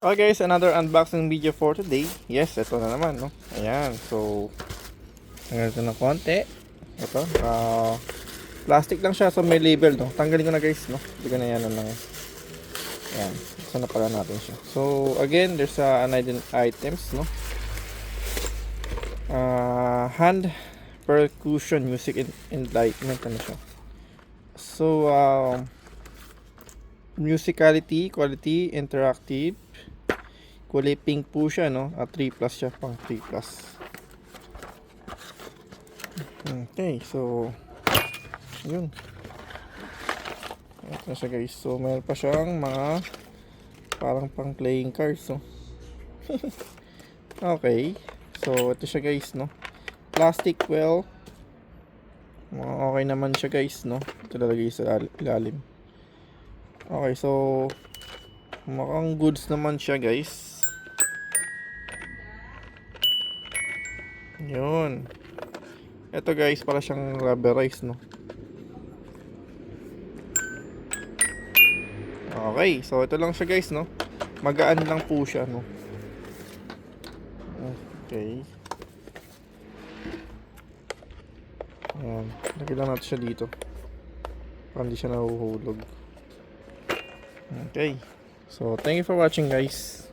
Okay guys, another unboxing video for today. Yes, ito na naman, no? Ayan, so tanggalin ko ng konti. Ito, plastic lang siya, so may label, no? Tanggalin ko na guys, no? Hindi ko na yan lang. Ayan, sana pala natin siya. So again, there's an items, no? Hand percussion music enlightenment, ano siya? So musicality, quality, interactive. Kulay pink po siya, no? 3 plus siya, pang 3 plus. Okay, so yun. Ito na siya guys. So meron pa siyang mga parang pang playing cards, no? Okay. So ito siya guys, no? Plastic well. Okay naman siya guys, no? Ito lalagay sa ilalim. Okay, so mukhang goods naman siya guys. Yun. Ito guys, para siyang rubberized, no? Okay, so ito lang siya guys, no? Magaan lang po siya, no? Okay. Ayan, lagyan lang natin siya dito para hindi siya nahuhulog. Okay, so thank you for watching guys.